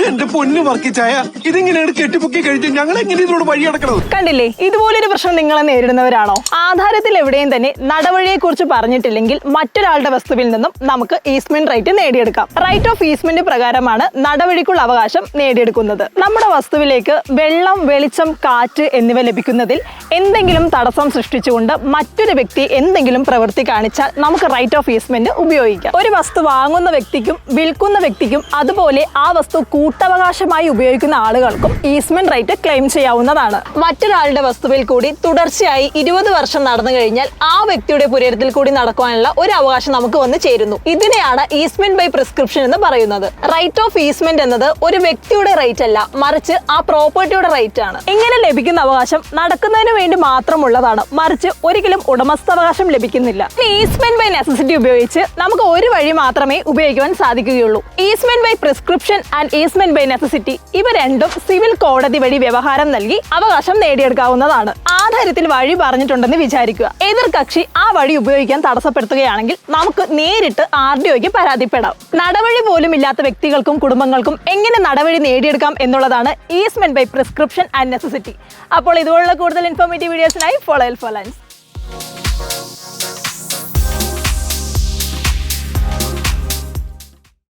എന്റെ പൊന്നു വർക്കിച്ചായ, ഇതിങ്ങനെയാണ് കെട്ടിപ്പൊക്കി കഴിച്ച് ഞങ്ങൾ എങ്ങനെ ഇതിനോട് വഴി അടക്കണത്? കണ്ടില്ലേ, ഇതുപോലൊരു പ്രശ്നം നിങ്ങളെ നേരിടുന്നവരാണോ? ആധാരത്തിൽ എവിടെയും തന്നെ നടവഴിയെ കുറിച്ച് പറഞ്ഞിട്ടില്ലെങ്കിൽ മറ്റൊരാളുടെ വസ്തുവിൽ നിന്നും നമുക്ക് ഈസ്മെന്റ് റൈറ്റ് നേടിയെടുക്കാം. റൈറ്റ് ഓഫ് ഈസ്മെന്റ് പ്രകാരമാണ് നടവഴിക്കുള്ള അവകാശം നേടിയെടുക്കുന്നത്. നമ്മുടെ വസ്തുവിലേക്ക് വെള്ളം, വെളിച്ചം, കാറ്റ് എന്നിവ ലഭിക്കുന്നതിൽ എന്തെങ്കിലും തടസ്സം സൃഷ്ടിച്ചുകൊണ്ട് മറ്റൊരു വ്യക്തി എന്തെങ്കിലും പ്രവൃത്തി കാണിച്ചാൽ നമുക്ക് റൈറ്റ് ഓഫ് ഈസ്മെന്റ് ഉപയോഗിക്കാം. ഒരു വസ്തു വാങ്ങുന്ന വ്യക്തിക്കും വിൽക്കുന്ന വ്യക്തിക്കും അതുപോലെ ആ വസ്തു കൂട്ടവകാശമായി ഉപയോഗിക്കുന്ന ആളുകൾക്കും ഈസ്മെന്റ് റൈറ്റ് ക്ലെയിം ചെയ്യാവുന്നതാണ്. മറ്റൊരാളുടെ വസ്തുവിൽ കൂടി തുടർച്ചയായി 20 വർഷം നടന്നു കഴിഞ്ഞാൽ ആ വ്യക്തിയുടെ പുരയിടത്തിൽ കൂടി നടക്കാനുള്ള ഒരു അവകാശം നമുക്ക് വന്ന് ചേരുന്നു. ഇതിനെയാണ് ഈസ്മെന്റ് ബൈ പ്രിസ്ക്രിപ്ഷൻ എന്ന് പറയുന്നത്. റൈറ്റ് ഓഫ് ഈസ്മെന്റ് എന്നത് ഒരു വ്യക്തിയുടെ റൈറ്റ് അല്ല, മറിച്ച് ആ പ്രോപ്പർട്ടിയുടെ റൈറ്റ് ആണ്. ഇങ്ങനെ ലഭിക്കുന്ന അവകാശം നടക്കുന്നതിന് വേണ്ടി മാത്രമുള്ളതാണ്, മറിച്ച് ഒരിക്കലും ഉടമസ്ഥാവകാശം ലഭിക്കുന്നില്ല. ഈസ്മെന്റ് ബൈ നെസസിറ്റി ഉപയോഗിച്ച് നമുക്ക് ഒരു വഴി മാത്രമേ ഉപയോഗിക്കുവാൻ സാധിക്കുകയുള്ളൂ. Easement by prescription and easement by necessity ഇവ രണ്ടും സിവിൽ കോടതി വഴി വ്യവഹാരം നൽകി അവകാശം നേടിയെടുക്കാവുന്നതാണ്. ആധാരത്തിൽ വഴി പറഞ്ഞിട്ടുണ്ടെന്ന് വിചാരിക്കുക. എതിർ കക്ഷി ആ വഴി ഉപയോഗിക്കാൻ തടസ്സപ്പെടുത്തുകയാണെങ്കിൽ നമുക്ക് നേരിട്ട് RDOയ്ക്ക് പരാതിപ്പെടാം. നടവഴി പോലും ഇല്ലാത്ത വ്യക്തികൾക്കും കുടുംബങ്ങൾക്കും എങ്ങനെ നടവഴി നേടിയെടുക്കാം എന്നുള്ളതാണ് easement by prescription and necessity. അപ്പോൾ ഇതുപോലുള്ള കൂടുതൽ ഇൻഫോർമേറ്റീവ് വീഡിയോസിനായി ഫോളോ എൽഫോലൻസ്.